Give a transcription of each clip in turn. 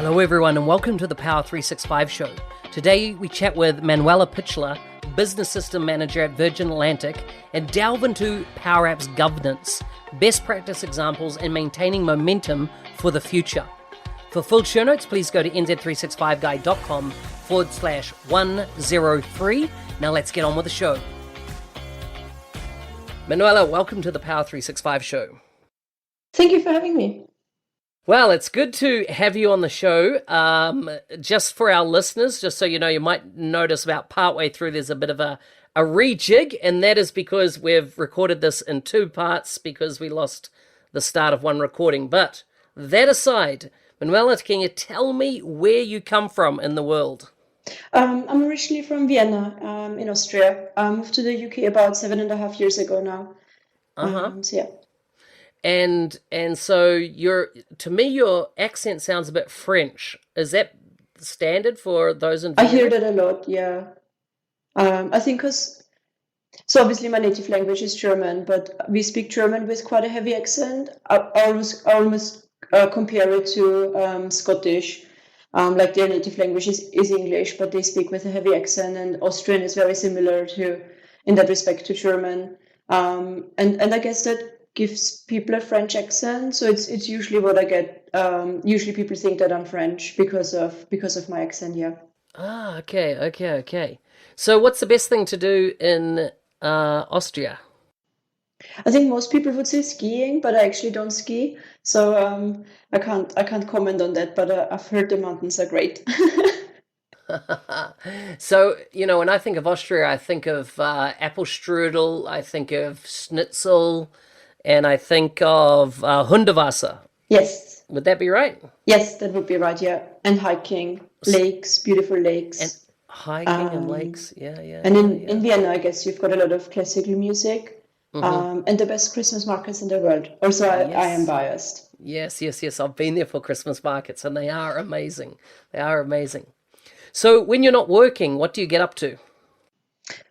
Hello everyone and welcome to the Power 365 show. Today we chat with Manuela Pichler, Business System Manager at Virgin Atlantic, and delve into PowerApps governance, best practice examples, and maintaining momentum for the future. For full show notes, please go to nz365guide.com/103. Now let's get on with the show. Manuela, welcome to the Power 365 show. Thank you for having me. Well, it's good to have you on the show. Just for our listeners, just so you know, you might notice about partway through there's a bit of a rejig, and that is because we've recorded this in two parts because we lost the start of one recording. But that aside, Manuela, can you tell me where you come from in the world? I'm originally from Vienna, in Austria. I moved to the UK about 7.5 years ago now. So yeah. And so to me, your accent sounds a bit French. Is that standard for those in Vienna? I hear that a lot, yeah. I think so obviously my native language is German, but we speak German with quite a heavy accent. I almost compare it to Scottish. Like their native language is English, but they speak with a heavy accent, and Austrian is very similar in that respect to German. And I guess that gives people a French accent, so it's usually what I get. Usually people think that I'm French because of my accent, yeah. Okay. So what's the best thing to do in Austria? I think most people would say skiing, but I actually don't ski, so I can't comment on that. But I've heard the mountains are great. So, when I think of Austria, I think of apple strudel, I think of schnitzel, and I think of Hundewasser. Yes. Would that be right? Yes, that would be right, yeah. And hiking, lakes, beautiful lakes. And hiking and lakes, yeah. And in Vienna, I guess you've got a lot of classical music, and the best Christmas markets in the world. Also, Yes. I am biased. Yes. I've been there for Christmas markets, and they are amazing. So when you're not working, what do you get up to?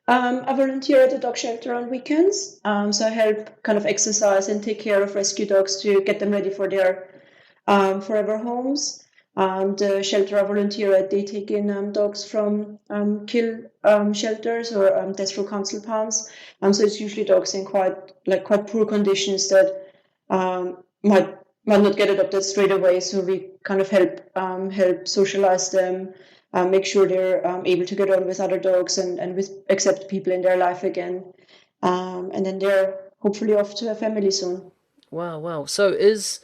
I volunteer at a dog shelter on weekends. So I help kind of exercise and take care of rescue dogs to get them ready for their forever homes. The shelter I volunteer at, they take in dogs from kill shelters or death row council pounds. So it's usually dogs in quite poor conditions that might not get adopted straight away. So we kind of help socialize them. Make sure they're able to get on with other dogs and accept people in their life again. And then they're hopefully off to a family soon. Wow. So is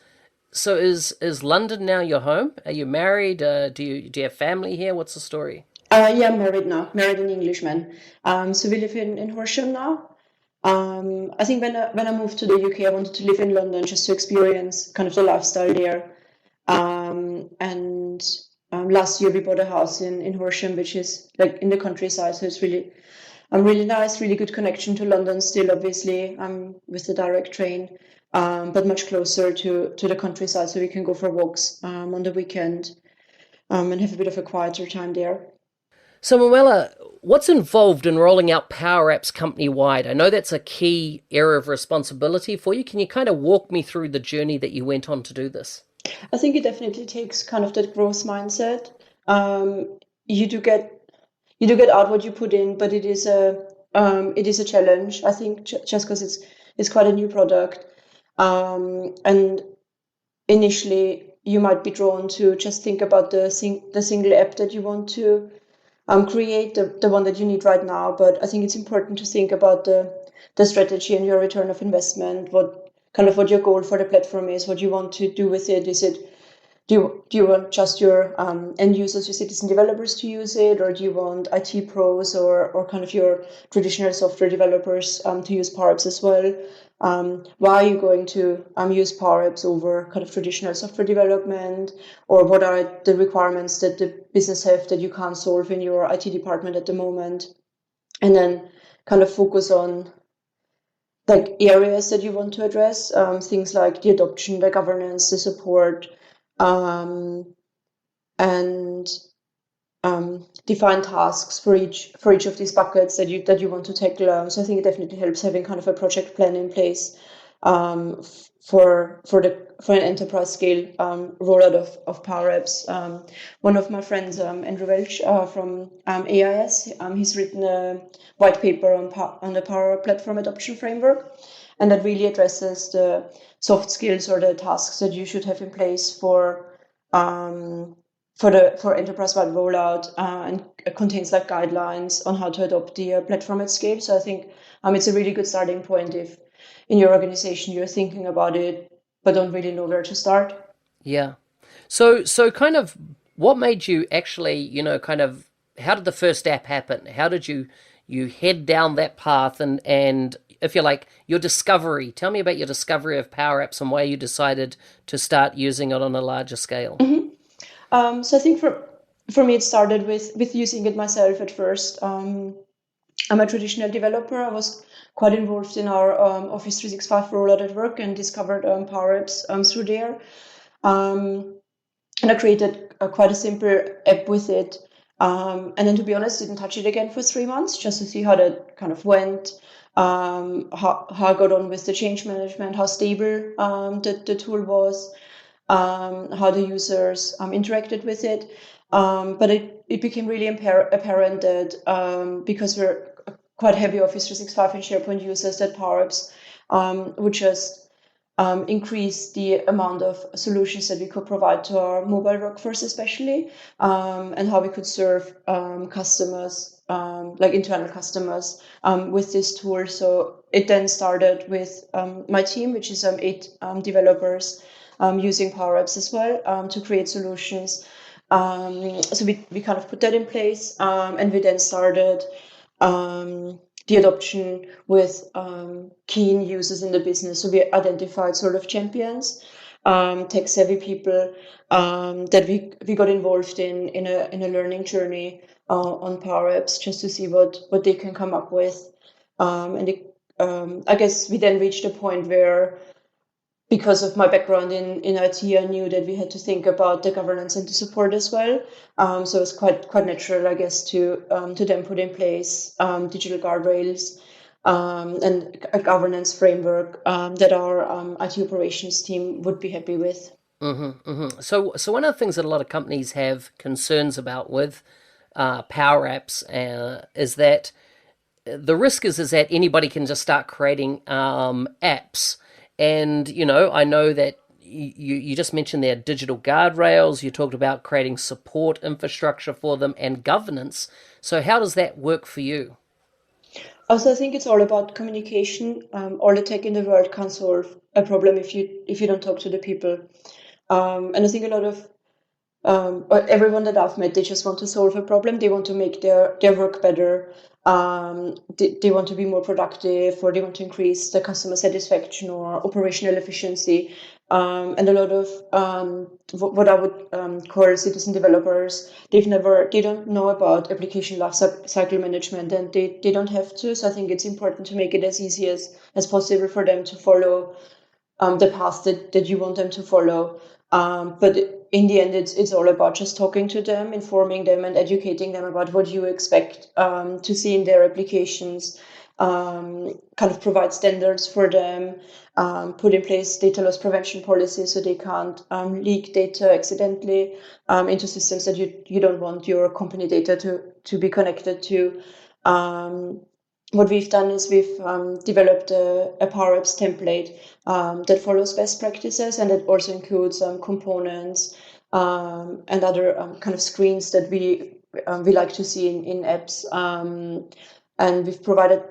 London now your home? Are you married? Do you have family here? What's the story? Yeah, I'm married now. Married an Englishman. So we live in Horsham now. I think when I moved to the UK, I wanted to live in London just to experience kind of the lifestyle there. Last year we bought a house in Horsham, which is like in the countryside, so it's really nice, really good connection to London still, obviously, with the direct train, but much closer to the countryside, so we can go for walks on the weekend and have a bit of a quieter time there. So Manuela, what's involved in rolling out PowerApps company-wide? I know that's a key area of responsibility for you. Can you kind of walk me through the journey that you went on to do this? I think it definitely takes kind of that growth mindset. You do get out what you put in, but it is a challenge. I think just because it's quite a new product, and initially you might be drawn to just think about the single app that you want to create, the one that you need right now. But I think it's important to think about the strategy and your return of investment. What your goal for the platform is, what you want to do with it. Do you want just your end users, your citizen developers to use it, or do you want IT pros or kind of your traditional software developers to use PowerApps as well? Why are you going to use PowerApps over kind of traditional software development, or what are the requirements that the business have that you can't solve in your IT department at the moment? And then kind of focus on like areas that you want to address, things like the adoption, the governance, the support, and define tasks for each of these buckets that you want to tackle. So I think it definitely helps having kind of a project plan in place, for an enterprise scale rollout of PowerApps. One of my friends, Andrew Welch from AIS, he's written a white paper on the Power Platform Adoption Framework, and that really addresses the soft skills or the tasks that you should have in place for enterprise-wide rollout, and it contains like guidelines on how to adopt the platform at scale. So I think it's a really good starting point if in your organization you're thinking about it but don't really know where to start. Yeah. So kind of what made you actually, kind of how did the first app happen? How did you head down that path and if you like your discovery? Tell me about your discovery of Power Apps and why you decided to start using it on a larger scale. So I think for me it started with using it myself at first. I'm a traditional developer. I was quite involved in our Office 365 rollout at work and discovered Power Apps through there. And I created quite a simple app with it. And then, to be honest, didn't touch it again for 3 months just to see how that kind of went, how I got on with the change management, how stable the tool was, how the users interacted with it. But it became really apparent that because we're quite heavy Office 365 and SharePoint users, that PowerApps would just increase the amount of solutions that we could provide to our mobile workforce, especially, and how we could serve customers, like internal customers, with this tool. So it then started with my team, which is 8 developers, using PowerApps as well to create solutions. So we kind of put that in place, and we then started the adoption with keen users in the business. So we identified sort of champions, tech-savvy people that we got involved in a learning journey on PowerApps just to see what they can come up with. I guess we then reached a point where, because of my background in IT, I knew that we had to think about the governance and the support as well. So it's quite natural, I guess, to then put in place digital guardrails and a governance framework that our IT operations team would be happy with. So one of the things that a lot of companies have concerns about with Power Apps is that the risk is that anybody can just start creating apps. And, I know that you just mentioned their digital guardrails. You talked about creating support infrastructure for them and governance. So how does that work for you? Also, I think it's all about communication. All the tech in the world can't solve a problem if you don't talk to the people. And I think a lot of everyone that I've met, they just want to solve a problem. They want to make their work better. They want to be more productive, or they want to increase the customer satisfaction or operational efficiency. And a lot of what I would call citizen developers, they don't know about application life cycle management, and they don't have to. So I think it's important to make it as easy as possible for them to follow the path that you want them to follow. But in the end, it's all about just talking to them, informing them, and educating them about what you expect to see in their applications. Kind of provide standards for them, put in place data loss prevention policies so they can't leak data accidentally into systems that you don't want your company data to be connected to. What we've done is we've developed a PowerApps template that follows best practices, and it also includes components and other kind of screens that we like to see in apps. And we've provided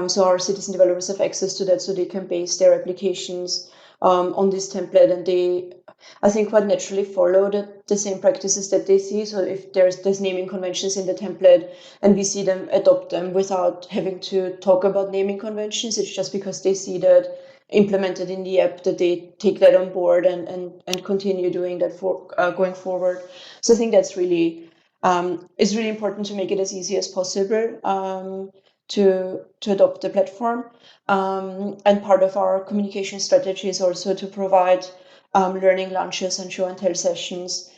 so our citizen developers have access to that, so they can base their applications on this template, and they, I think, quite naturally follow the same practices that they see. So if there's naming conventions in the template and we see them adopt them without having to talk about naming conventions, it's just because they see that implemented in the app that they take that on board and continue doing that for going forward. So I think that's really it's really important to make it as easy as possible to adopt the platform. And part of our communication strategy is also to provide learning lunches and show and tell sessions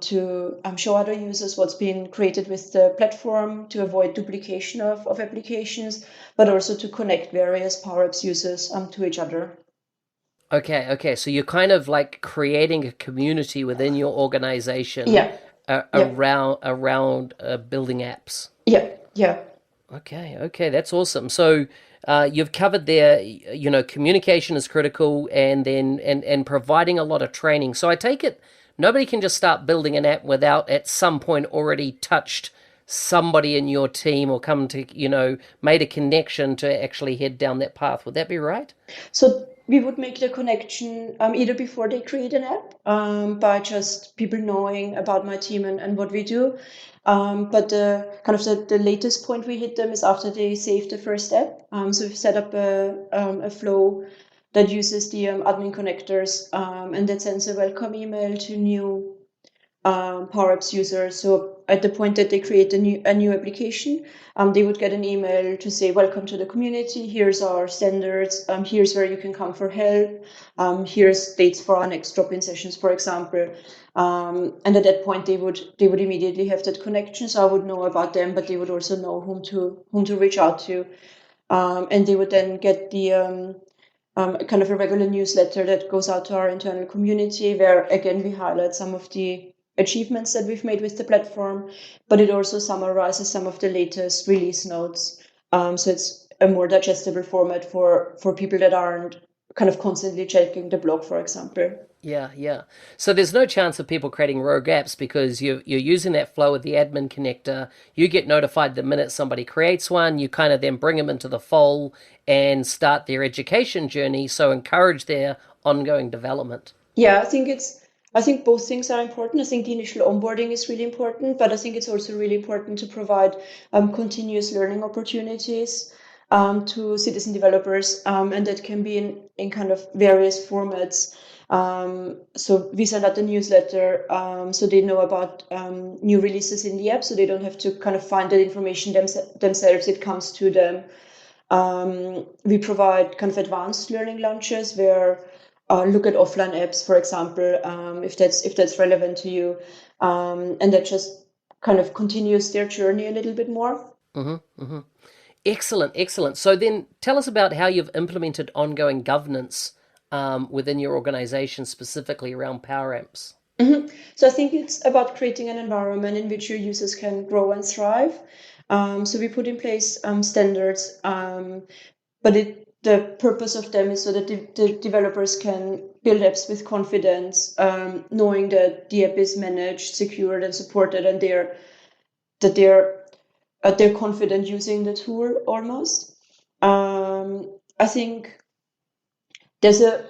to show other users what's been created with the platform, to avoid duplication of applications, but also to connect various PowerApps users to each other. Okay. So you're kind of like creating a community within your organization Yeah, yeah, around building apps. yeah. Okay, that's awesome. So you've covered there, communication is critical, and then and providing a lot of training. So I take it nobody can just start building an app without at some point already touched somebody in your team or come to, made a connection to actually head down that path. Would that be right? So we would make the connection either before they create an app, by just people knowing about my team and what we do. But the latest point we hit them is after they save the first app. So we've set up a flow that uses the admin connectors, and that sends a welcome email to new PowerApps users. So at the point that they create a new application, they would get an email to say, "Welcome to the community. Here's our standards. Here's where you can come for help. Here's dates for our next drop-in sessions, for example." And at that point, they would immediately have that connection. So I would know about them, but they would also know whom to reach out to, and they would then get the kind of a regular newsletter that goes out to our internal community, where again we highlight some of the achievements that we've made with the platform, but it also summarizes some of the latest release notes. So it's a more digestible format for people that aren't kind of constantly checking the blog, for example. Yeah. So there's no chance of people creating rogue apps because you're using that flow with the admin connector. You get notified the minute somebody creates one. You kind of then bring them into the fold and start their education journey. So encourage their ongoing development. Yeah, I think both things are important. I think the initial onboarding is really important, but I think it's also really important to provide continuous learning opportunities to citizen developers, and that can be in kind of various formats. So we send out the newsletter, so they know about new releases in the app, so they don't have to kind of find that information themselves. It comes to them. We provide kind of advanced learning launches where look at offline apps, for example, if that's relevant to you, and that just kind of continues their journey a little bit more. Excellent. So then tell us about how you've implemented ongoing governance within your organization, specifically around Power Amps. So I think it's about creating an environment in which your users can grow and thrive. So we put in place standards, but the purpose of them is so that the developers can build apps with confidence, knowing that the app is managed, secured, and supported, and they're confident using the tool almost. I think there's a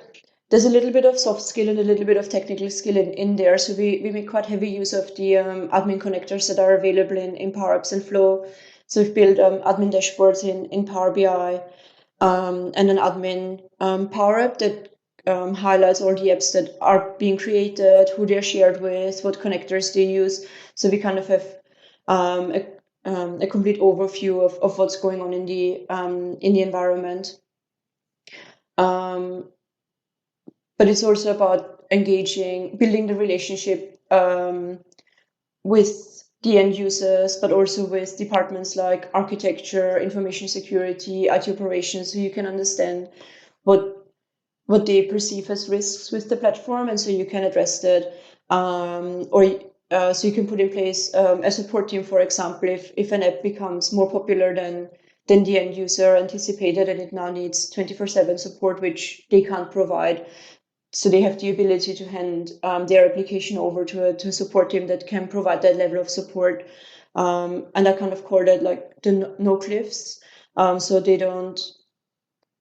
there's a little bit of soft skill and a little bit of technical skill in there. So we make quite heavy use of the admin connectors that are available in Power Apps and Flow. So we've built admin dashboards in Power BI, and an admin Power App that highlights all the apps that are being created, who they're shared with, what connectors they use. So we kind of have a complete overview of what's going on in the environment. Um, but it's also about engaging, building the relationship with the end users, but also with departments like architecture, information security, IT operations, so you can understand what they perceive as risks with the platform, and so you can address that, or so you can put in place a support team, for example, if an app becomes more popular than the end user anticipated, and it now needs 24/7 support, which they can't provide. So they have the ability to hand their application over to a support team that can provide that level of support. And I kind of call that like the no cliffs. So they don't,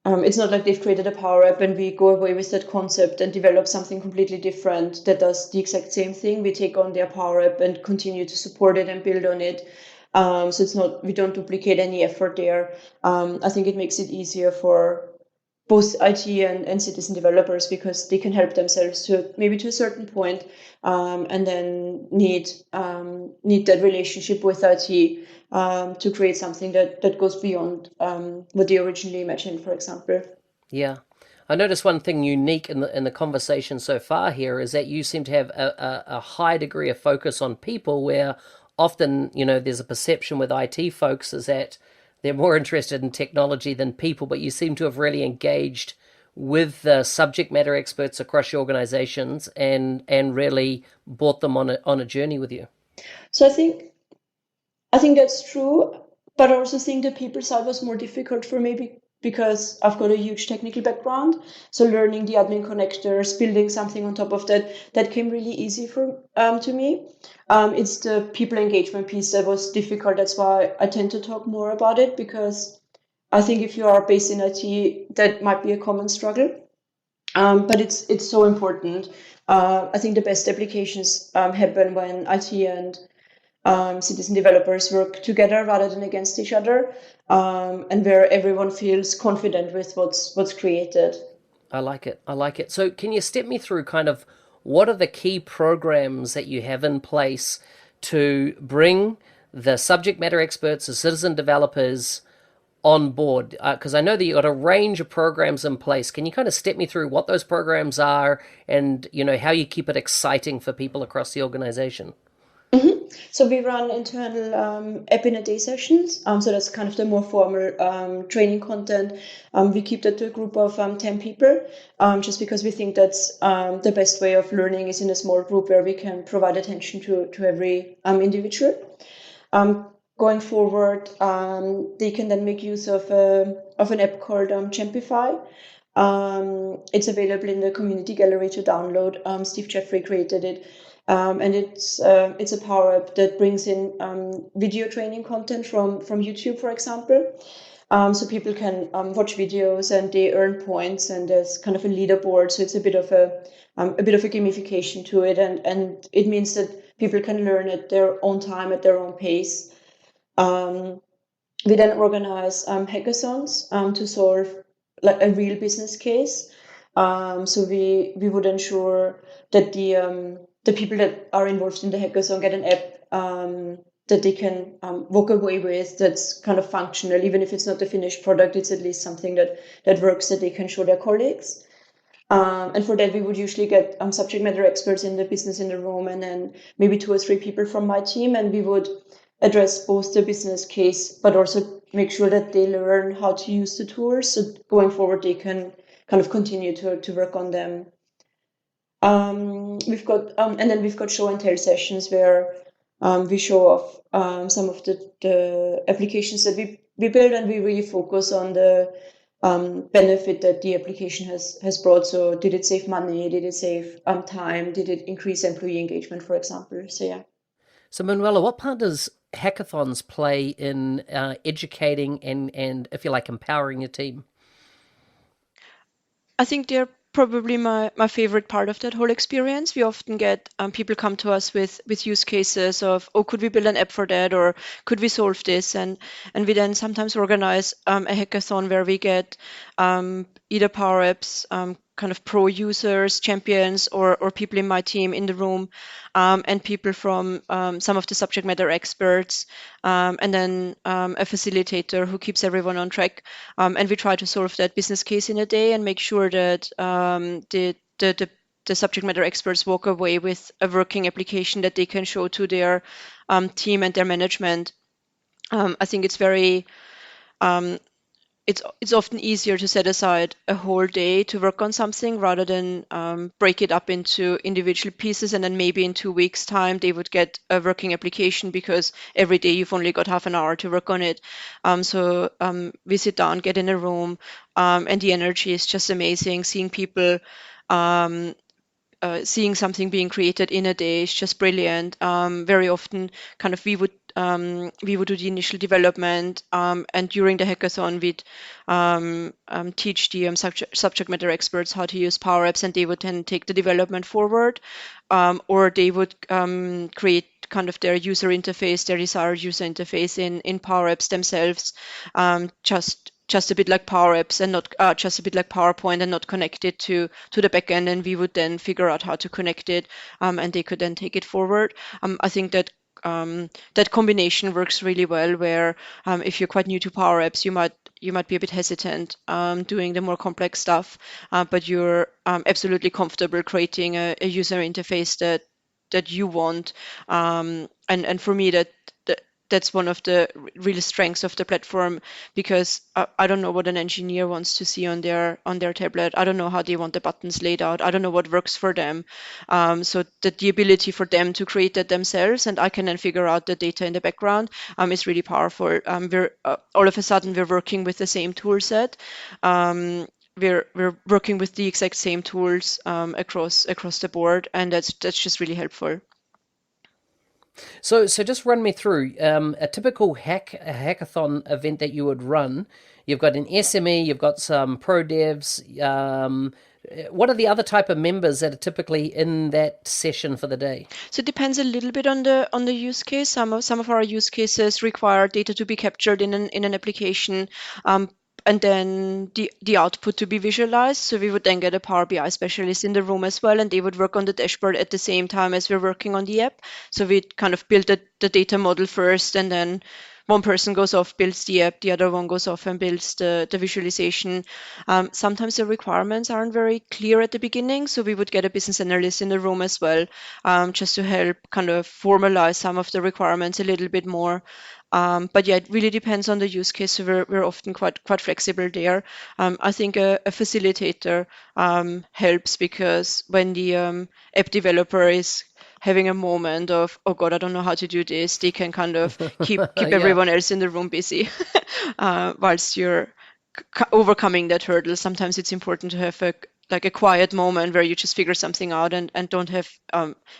it's not like they've created a power app and we go away with that concept and develop something completely different that does the exact same thing. We take on their power app and continue to support it and build on it. So it's not, we don't duplicate any effort there. I think it makes it easier for both IT and citizen developers because they can help themselves to maybe to a certain point, and then need that relationship with IT to create something that goes beyond what they originally imagined, for example. Yeah. I noticed one thing unique in the conversation so far here is that you seem to have a high degree of focus on people, where often there's a perception with IT folks is that they're more interested in technology than people, but you seem to have really engaged with the subject matter experts across your organizations and really brought them on a journey with you. So I think that's true, but I also think the people side was more difficult for me because I've got a huge technical background. So learning the admin connectors, building something on top of that, that came really easy for to me. It's the people engagement piece that was difficult. That's why I tend to talk more about it, because I think if you are based in IT, that might be a common struggle. But it's so important. I think the best applications happen when IT and citizen developers work together rather than against each other, and where everyone feels confident with what's created. I like it. I like it. So, can you step me through kind of what are the key programs that you have in place to bring the subject matter experts, the citizen developers on board? Because I know that you've got a range of programs in place. Can you kind of step me through what those programs are and, how you keep it exciting for people across the organization? So we run internal app in a day sessions. So that's kind of the more formal training content. We keep that to a group of 10 people, just because we think that's the best way of learning is in a small group where we can provide attention to every individual. Going forward, they can then make use of an app called Champify. It's available in the community gallery to download. Steve Jeffrey created it. And it's a power app that brings in video training content from YouTube, for example. So people can watch videos and they earn points, and there's kind of a leaderboard. So it's a bit of a gamification to it, and it means that people can learn at their own time, at their own pace. Um, we then organize hackathons to solve like a real business case. So we would ensure that the people that are involved in the hackathon get an app that they can walk away with, that's kind of functional. Even if it's not the finished product, it's at least something that works, that they can show their colleagues. And for that, we would usually get subject matter experts in the business in the room, and then maybe 2 or 3 people from my team, and we would address both the business case, but also make sure that they learn how to use the tools. So going forward, they can kind of continue to work on them. And then we've got show and tell sessions where we show off some of the applications that we build, and we really focus on the benefit that the application has brought. So did it save money? Did it save time? Did it increase employee engagement, for example? So yeah. So, Manuela, what part does hackathons play in educating and, if you like, empowering your team? I think they're probably my favorite part of that whole experience. We often get people come to us with use cases of, oh, could we build an app for that, or could we solve this? And we then sometimes organize a hackathon where we get either PowerApps, kind of pro users, champions, or people in my team in the room, and people from some of the subject matter experts, and then a facilitator who keeps everyone on track. And we try to solve that business case in a day and make sure that the subject matter experts walk away with a working application that they can show to their team and their management. I think it's very it's often easier to set aside a whole day to work on something rather than break it up into individual pieces, and then maybe in 2 weeks' time they would get a working application because every day you've only got half an hour to work on it. So we sit down, get in a room, and the energy is just amazing. Seeing people seeing something being created in a day is just brilliant. Very often, kind of we would do the initial development, and during the hackathon, we'd teach the subject matter experts how to use Power Apps, and they would then take the development forward, or they would create kind of their user interface, their desired user interface in Power Apps themselves, just a bit like Power Apps and not just a bit like PowerPoint and not connected to the backend, and we would then figure out how to connect it, and they could then take it forward. I think that that combination works really well. Where if you're quite new to PowerApps, you might be a bit hesitant doing the more complex stuff, but you're absolutely comfortable creating a user interface that you want. And for me, that's one of the real strengths of the platform, because I don't know what an engineer wants to see on their tablet. I don't know how they want the buttons laid out. I don't know what works for them. So that the ability for them to create that themselves, and I can then figure out the data in the background, is really powerful. We're all of a sudden we're working with the same tool set. We're working with the exact same tools across the board, and that's just really helpful. So just run me through a typical hackathon event that you would run. You've got an SME, you've got some pro devs. What are the other type of members that are typically in that session for the day? So it depends a little bit on the use case. Some of our use cases require data to be captured in an application, and then the output to be visualized. So we would then get a Power BI specialist in the room as well, and they would work on the dashboard at the same time as we're working on the app. So we'd kind of build the data model first, and then one person goes off, builds the app, the other one goes off and builds the visualization. Sometimes the requirements aren't very clear at the beginning, so we would get a business analyst in the room as well, just to help kind of formalize some of the requirements a little bit more. But yeah, it really depends on the use case. So we're often quite flexible there. I think a facilitator helps, because when the app developer is having a moment of, oh God, I don't know how to do this, they can kind of keep Yeah. everyone else in the room busy whilst you're overcoming that hurdle. Sometimes it's important to have a quiet moment where you just figure something out, and don't have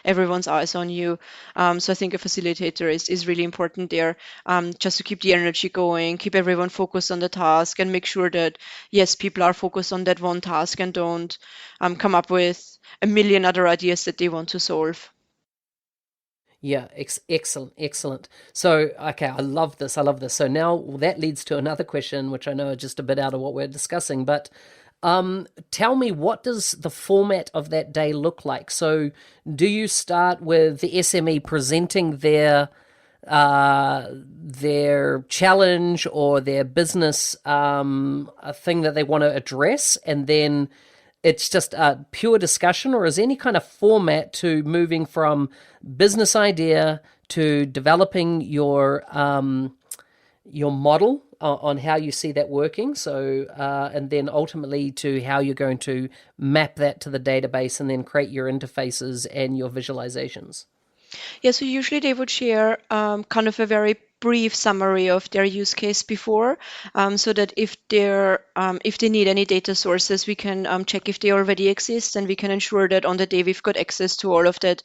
everyone's eyes on you. So I think a facilitator is really important there, just to keep the energy going, keep everyone focused on the task, and make sure that, yes, people are focused on that one task and don't come up with a million other ideas that they want to solve. Yeah, excellent, excellent. So, okay, I love this. I love this. So now that leads to another question, which I know are just a bit out of what we're discussing, but tell me, what does the format of that day look like? So, do you start with the SME presenting their challenge or their business a thing that they want to address, and then it's just a pure discussion, or is there any kind of format to moving from business idea to developing your model on how you see that working? So, and then ultimately to how you're going to map that to the database and then create your interfaces and your visualizations. Yeah, so usually they would share kind of a very brief summary of their use case before, so that if they need any data sources, we can check if they already exist, and we can ensure that on the day we've got access to all of that.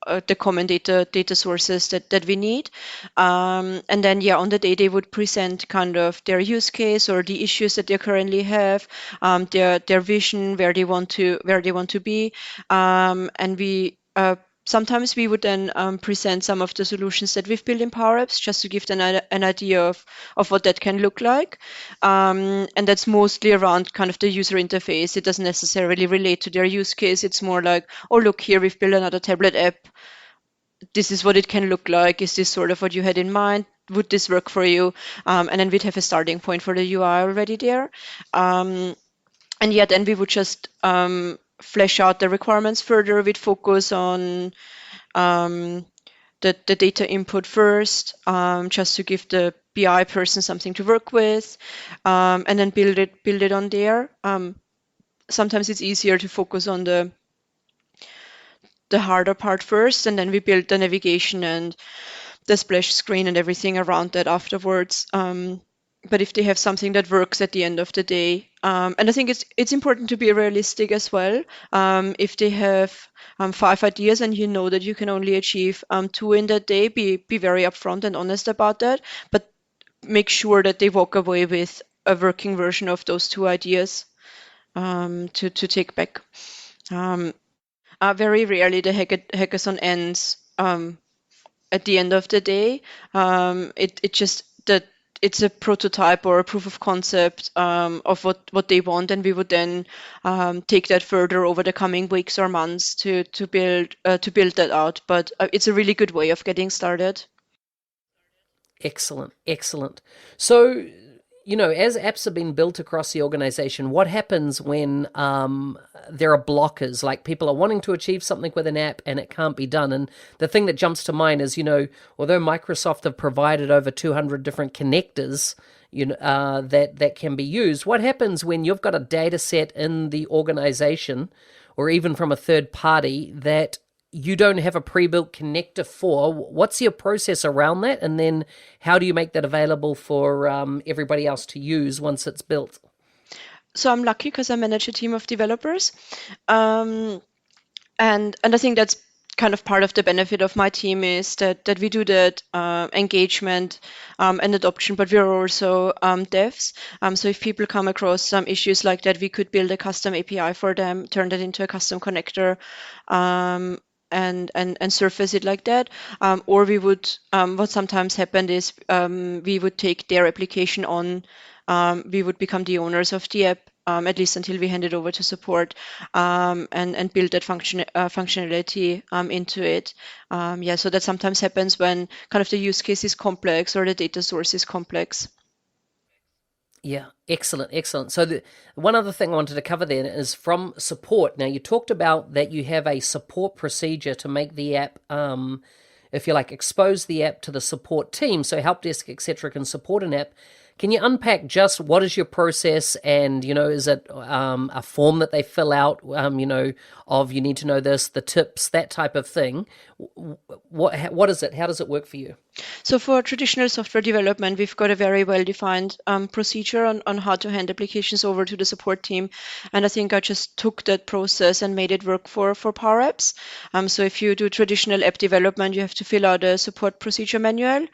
The common data sources that we need, and then yeah, on the day they would present kind of their use case or the issues that they currently have, their vision, where they want to be, and we sometimes we would then present some of the solutions that we've built in PowerApps, just to give them an idea of what that can look like. And that's mostly around kind of the user interface. It doesn't necessarily relate to their use case. It's more like, oh, look, here we've built another tablet app. This is what it can look like. Is this sort of what you had in mind? Would this work for you? And then we'd have a starting point for the UI already there. And yet then we would just flesh out the requirements further. We'd focus on the data input first, just to give the BI person something to work with, and then build it on there. Sometimes it's easier to focus on the harder part first, and then we build the navigation and the splash screen and everything around that afterwards. But if they have something that works at the end of the day, and I think it's important to be realistic as well. If they have 5 ideas and you know that you can only achieve 2 in that day, be very upfront and honest about that. But make sure that they walk away with a working version of those 2 ideas to take back. Very rarely the hackathon ends at the end of the day. It just that it's a prototype or a proof of concept of what they want, and we would then take that further over the coming weeks or months to build that out. But it's a really good way of getting started. Excellent, excellent. So, as apps have been built across the organization, what happens when there are blockers? Like people are wanting to achieve something with an app and it can't be done. And the thing that jumps to mind is, although Microsoft have provided over 200 different connectors, that can be used, what happens when you've got a data set in the organization or even from a third party that you don't have a pre-built connector for? What's your process around that? And then how do you make that available for everybody else to use once it's built? So I'm lucky because I manage a team of developers. And I think that's kind of part of the benefit of my team is that we do that engagement and adoption, but we're also devs. So if people come across some issues like that, we could build a custom API for them, turn that into a custom connector, and surface it like that. Or we would, what sometimes happened is we would take their application on, we would become the owners of the app, at least until we hand it over to support, and build that functionality into it. So that sometimes happens when kind of the use case is complex or the data source is complex. Yeah, excellent, excellent. So one other thing I wanted to cover then is from support. Now, you talked about that you have a support procedure to make the app, if you like, expose the app to the support team, so help desk, etc., can support an app. Can you unpack just what is your process, and is it a form that they fill out? Of you need to know this, the tips, that type of thing. What is it? How does it work for you? So for traditional software development, we've got a very well-defined procedure on how to hand applications over to the support team. And I think I just took that process and made it work for PowerApps. So if you do traditional app development, you have to fill out a support procedure manual,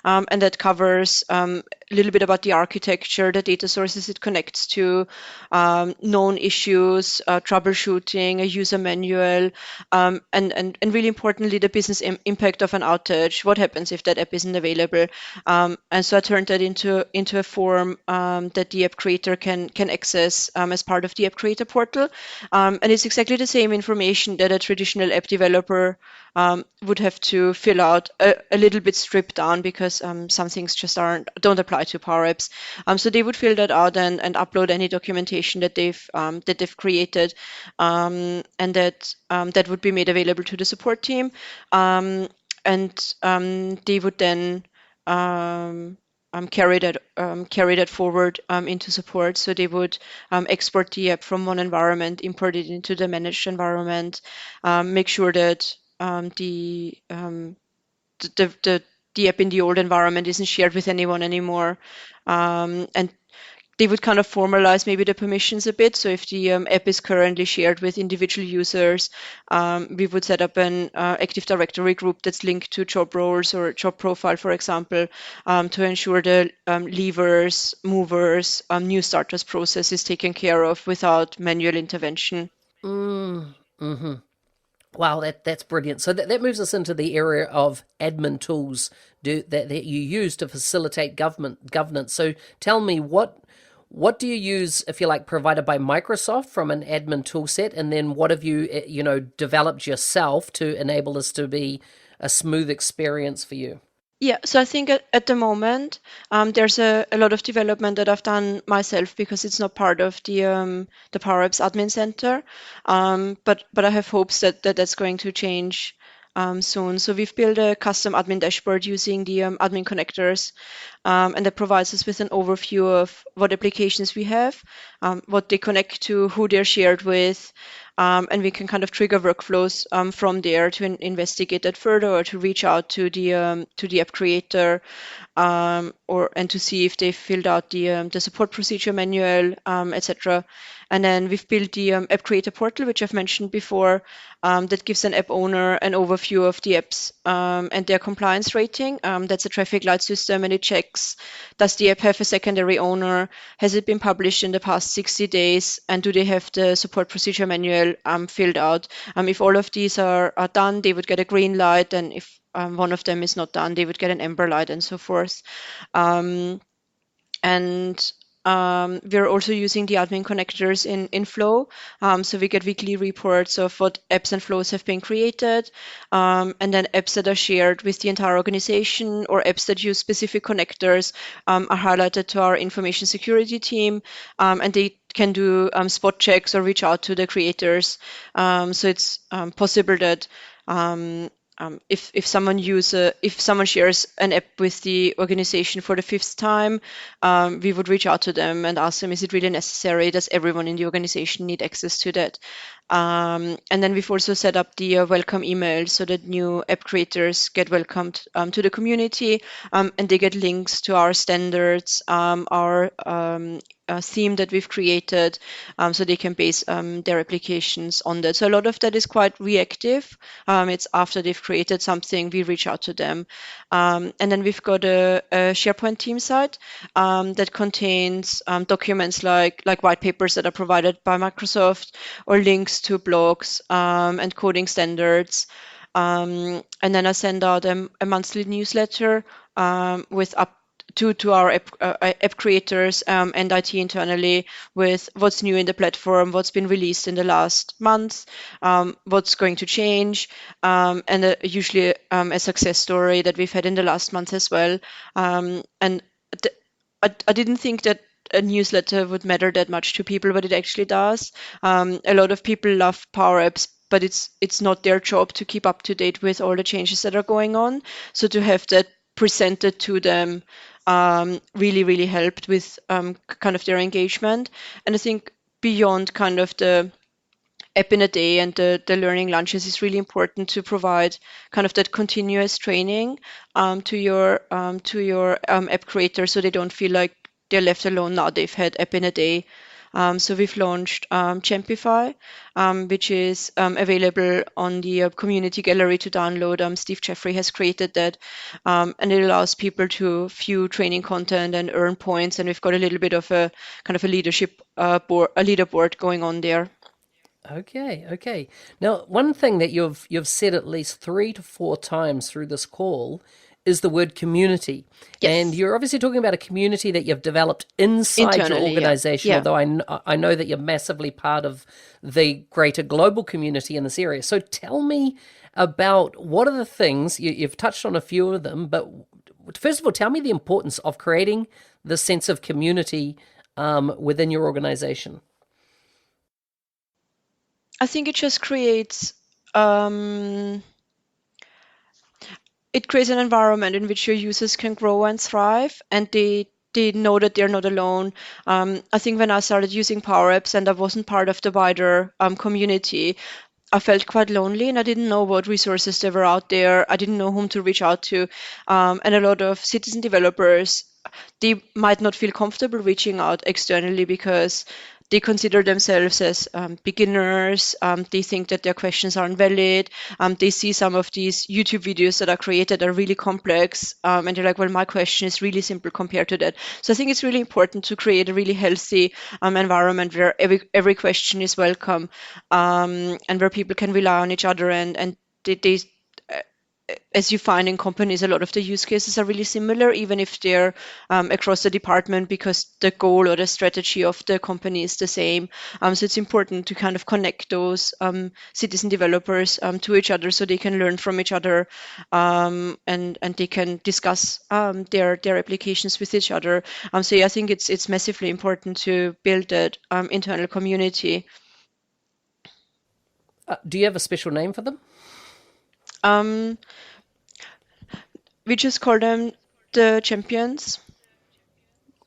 and that covers a little bit about the architecture, the data sources it connects to, known issues, troubleshooting, a user manual, and really importantly, the business impact of an outage. What happens if that app isn't available? And so I turned that into a form that the app creator can access as part of the app creator portal. And it's exactly the same information that a traditional app developer would have to fill out, a little bit stripped down, because some things just don't apply to Power Apps. So they would fill that out and upload any documentation that they've created, and that would be made available to the support team. And they would then carry that forward into support. So they would export the app from one environment, import it into the managed environment, make sure that the app in the old environment isn't shared with anyone anymore, and they would kind of formalize maybe the permissions a bit. So if the app is currently shared with individual users, we would set up an Active Directory group that's linked to job roles or job profile, for example, to ensure the leavers, movers, new starters process is taken care of without manual intervention. Mm-hmm. Wow, that's brilliant. So that moves us into the area of admin tools that you use to facilitate governance. So tell me, what do you use, if you like, provided by Microsoft from an admin tool set, and then what have you developed yourself to enable this to be a smooth experience for you? Yeah, so I think at the moment there's a lot of development that I've done myself because it's not part of the PowerApps admin center. But I have hopes that that's going to change soon. So we've built a custom admin dashboard using the admin connectors, and that provides us with an overview of what applications we have, what they connect to, who they're shared with, and we can kind of trigger workflows from there to investigate that further, or to reach out to the app creator, and to see if they filled out the support procedure manual, etc. And then we've built the app creator portal, which I've mentioned before, that gives an app owner an overview of the apps and their compliance rating. That's a traffic light system, and it checks, does the app have a secondary owner? Has it been published in the past 60 days? And do they have the support procedure manual filled out? If all of these are done, they would get a green light, and if one of them is not done, they would get an amber light, and so forth. And we're also using the admin connectors in Flow. So we get weekly reports of what apps and flows have been created, and then apps that are shared with the entire organization or apps that use specific connectors are highlighted to our information security team, and they can do spot checks or reach out to the creators. So it's possible that if someone shares an app with the organization for the fifth time, we would reach out to them and ask them, is it really necessary? Does everyone in the organization need access to that? And then we've also set up the welcome email so that new app creators get welcomed to the community, and they get links to our standards, our theme that we've created, so they can base their applications on that. So a lot of that is quite reactive. It's after they've created something, we reach out to them. And then we've got a SharePoint team site that contains documents like white papers that are provided by Microsoft, or links to blogs and coding standards. And then I send out a monthly newsletter with up to our app creators and IT internally, with what's new in the platform, what's been released in the last month, what's going to change, and usually a success story that we've had in the last month as well. And I didn't think that a newsletter would matter that much to people, but it actually does. A lot of people love Power Apps, but it's not their job to keep up to date with all the changes that are going on. So to have that presented to them really helped with kind of their engagement. And I think beyond kind of the app in a day and the learning lunches, is really important to provide kind of that continuous training to your app creators, so they don't feel like they're left alone now they've had app in a day. So we've launched Champify, which is available on the community gallery to download. Steve Jeffrey has created that, and it allows people to view training content and earn points. And we've got a little bit of a kind of a leadership leaderboard going on there. Okay. Now, one thing that you've said at least 3 to 4 times through this call is the word community. Yes. And you're obviously talking about a community that you've developed inside your Internally, organization, yeah. although I know that you're massively part of the greater global community in this area. So tell me about what are the things, you've touched on a few of them, but first of all, tell me the importance of creating the sense of community within your organization. I think it just creates an environment in which your users can grow and thrive, and they know that they're not alone. I think when I started using Power Apps and I wasn't part of the wider community, I felt quite lonely, and I didn't know what resources there were out there. I didn't know whom to reach out to. And a lot of citizen developers, they might not feel comfortable reaching out externally because they consider themselves as beginners. They think that their questions aren't valid. They see some of these YouTube videos that are created are really complex, and they're like, well, my question is really simple compared to that. So I think it's really important to create a really healthy environment where every question is welcome, and where people can rely on each other, and they as you find in companies, a lot of the use cases are really similar, even if they're across the department, because the goal or the strategy of the company is the same. So it's important to kind of connect those citizen developers to each other, so they can learn from each other, and they can discuss their applications with each other. So yeah, I think it's massively important to build that internal community. Do you have a special name for them? We just call them the champions.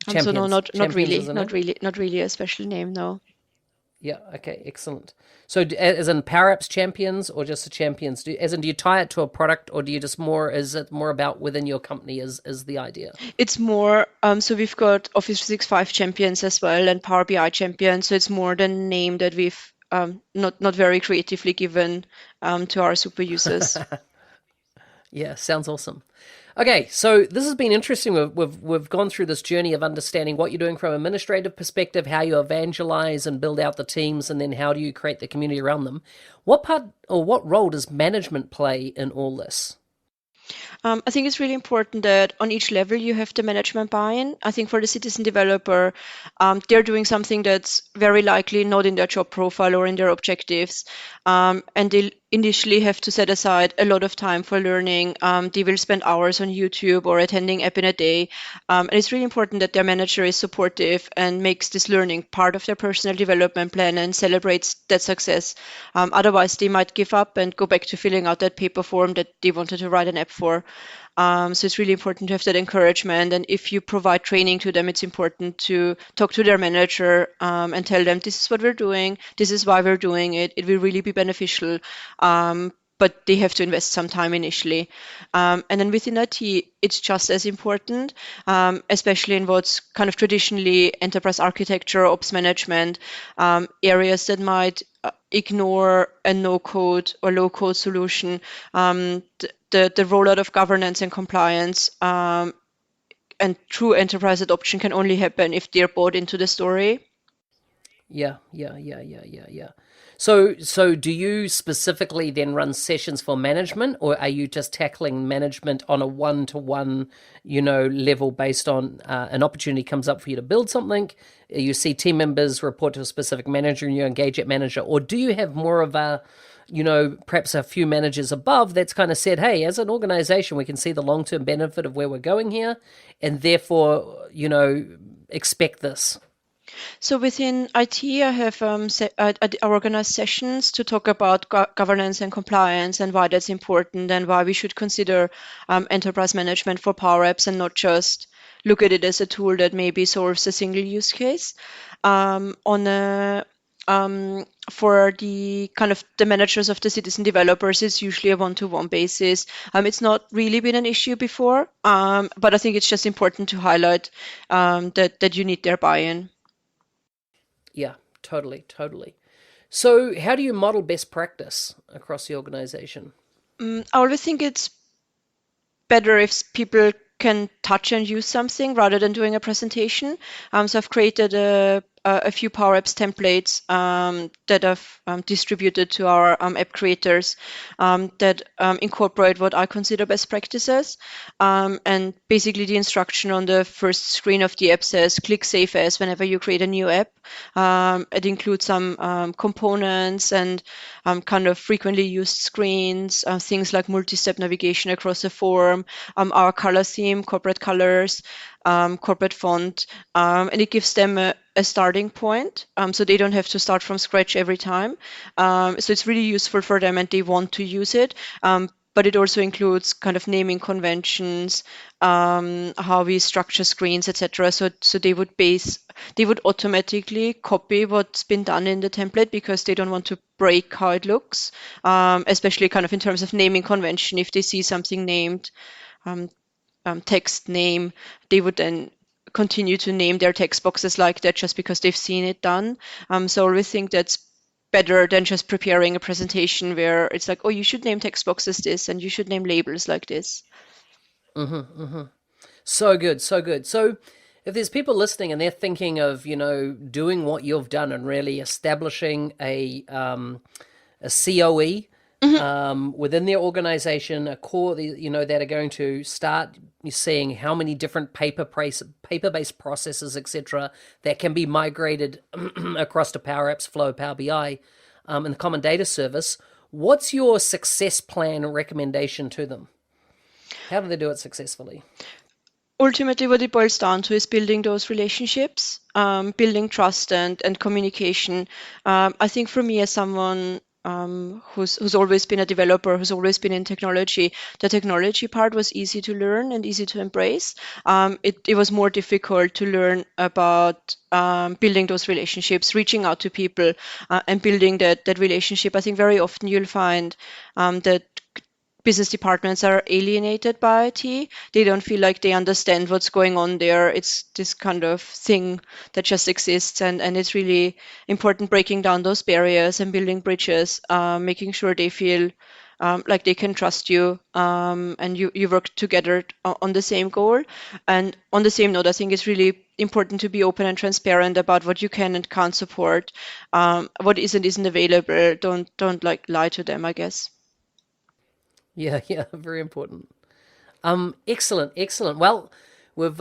So no, not Champions, not really a special name, no. Yeah. Okay. Excellent. So, as in PowerApps champions, or just the champions? Do you tie it to a product, or do you just is it more about within your company? Is the idea? It's more. So we've got Office 365 champions as well, and Power BI champions. So it's more the name that we've not very creatively given to our super users. Yeah, sounds awesome. Okay, so this has been interesting. We've gone through this journey of understanding what you're doing from an administrative perspective, how you evangelize and build out the teams, and then how do you create the community around them. What part or what role does management play in all this? I think it's really important that on each level you have the management buy-in. I think for the citizen developer, they're doing something that's very likely not in their job profile or in their objectives. And they initially have to set aside a lot of time for learning. They will spend hours on YouTube or attending app in a day. And it's really important that their manager is supportive and makes this learning part of their personal development plan and celebrates that success. Otherwise, they might give up and go back to filling out that paper form that they wanted to write an app for. So it's really important to have that encouragement. And if you provide training to them, it's important to talk to their manager and tell them, this is what we're doing, this is why we're doing it. It will really be beneficial. But they have to invest some time initially. And then within IT, it's just as important, especially in what's kind of traditionally enterprise architecture, ops management, areas that might ignore a no-code or low-code solution. The rollout of governance and compliance and true enterprise adoption can only happen if they're bought into the story. Yeah. So do you specifically then run sessions for management, or are you just tackling management on a one-to-one, level based on an opportunity comes up for you to build something, you see team members report to a specific manager and you engage that manager, or do you have more of a, perhaps a few managers above that's kind of said, hey, as an organization, we can see the long-term benefit of where we're going here, and therefore, expect this? So within IT, I have I organize sessions to talk about governance and compliance and why that's important and why we should consider enterprise management for PowerApps and not just look at it as a tool that maybe solves a single use case. On a For the kind of the managers of the citizen developers, it's usually a one-to-one basis. It's not really been an issue before, but I think it's just important to highlight that you need their buy-in. Yeah, totally. So how do you model best practice across the organization? I always think it's better if people can touch and use something rather than doing a presentation. So I've created a few PowerApps templates that I've distributed to our app creators that incorporate what I consider best practices. And basically the instruction on the first screen of the app says, click Save As whenever you create a new app. It includes some components and kind of frequently used screens, things like multi-step navigation across a form, our color theme, corporate colors, corporate font, and it gives them a starting point, so they don't have to start from scratch every time. So it's really useful for them and they want to use it. But it also includes kind of naming conventions, how we structure screens, etc. So they would automatically copy what's been done in the template because they don't want to break how it looks, especially kind of in terms of naming convention. If they see something named text name, they would then continue to name their text boxes like that just because they've seen it done. So I always think that's better than just preparing a presentation where it's like, oh, you should name text boxes this and you should name labels like this. So good. So if there's people listening and they're thinking of, doing what you've done and really establishing a COE within their organization, a core, that are going to start seeing how many different paper-based processes, etc., that can be migrated across to PowerApps, Flow, Power BI, and the Common Data Service. What's your success plan recommendation to them? How do they do it successfully? Ultimately, what it boils down to is building those relationships, building trust and communication. I think for me, as someone who's always been a developer, who's always been in technology, the technology part was easy to learn and easy to embrace. It was more difficult to learn about building those relationships, reaching out to people, and building that relationship. I think very often you'll find that business departments are alienated by IT. They don't feel like they understand what's going on there. It's this kind of thing that just exists, and it's really important breaking down those barriers and building bridges, making sure they feel like they can trust you, and you work together on the same goal. And on the same note, I think it's really important to be open and transparent about what you can and can't support, what isn't available. Don't like lie to them, I guess. Yeah, very important. Excellent, excellent. Well, we've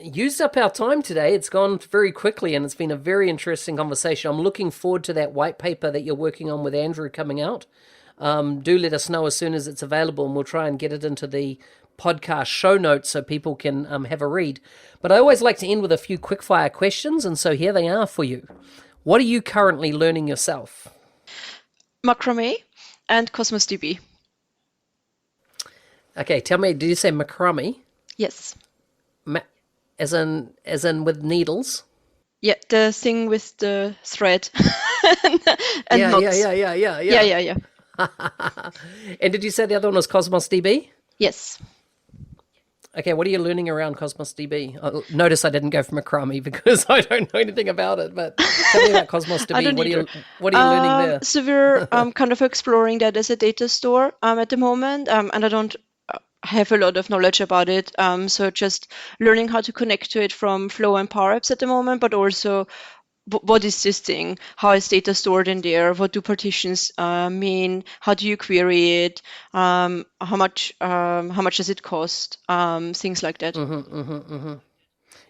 used up our time today. It's gone very quickly, and it's been a very interesting conversation. I'm looking forward to that white paper that you're working on with Andrew coming out. Do let us know as soon as it's available, and we'll try and get it into the podcast show notes so people can have a read. But I always like to end with a few quickfire questions, and so here they are for you. What are you currently learning yourself? Macrame and Cosmos DB. Okay, tell me, did you say macrame? Yes. As in with needles? Yeah, the thing with the thread and Yeah. Yeah. And did you say the other one was Cosmos DB? Yes. Okay, what are you learning around Cosmos DB? Notice I didn't go for macrame because I don't know anything about it, but tell me about Cosmos DB. What are you learning there? So we're kind of exploring that as a data store at the moment, and I don't have a lot of knowledge about it. So just learning how to connect to it from Flow and PowerApps at the moment, but also what is this thing? How is data stored in there? What do partitions mean? How do you query it? How much does it cost? Things like that.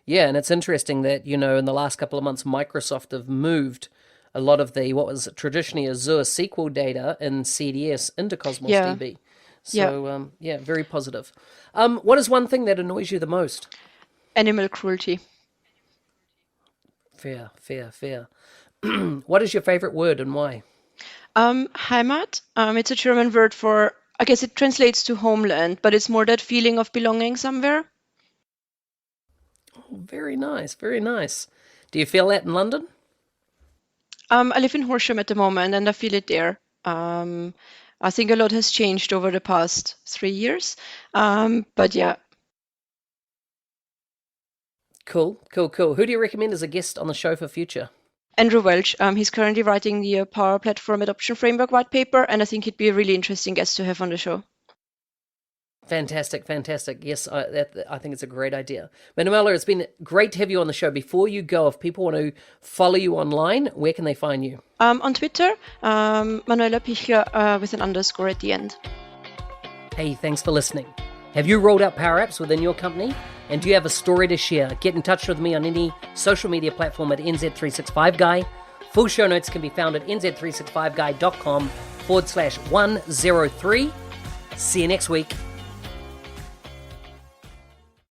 Yeah, and it's interesting that, in the last couple of months, Microsoft have moved a lot of the, what was traditionally Azure SQL data in CDS into Cosmos DB. So, very positive. What is one thing that annoys you the most? Animal cruelty. Fair. What is your favorite word and why? Heimat. It's a German word for, I guess it translates to homeland, but it's more that feeling of belonging somewhere. Oh, very nice, very nice. Do you feel that in London? I live in Horsham at the moment, and I feel it there. I think a lot has changed over the past 3 years, but yeah. Cool. Who do you recommend as a guest on the show for future? Andrew Welch. He's currently writing the Power Platform Adoption Framework white paper, and I think he'd be a really interesting guest to have on the show. Fantastic. Yes, I think it's a great idea. Manuela, it's been great to have you on the show. Before you go, if people want to follow you online, where can they find you? On Twitter, Manuela Pichler with an underscore at the end. Hey, thanks for listening. Have you rolled out PowerApps within your company? And do you have a story to share? Get in touch with me on any social media platform at NZ365Guy. Full show notes can be found at nz365guy.com/103. See you next week.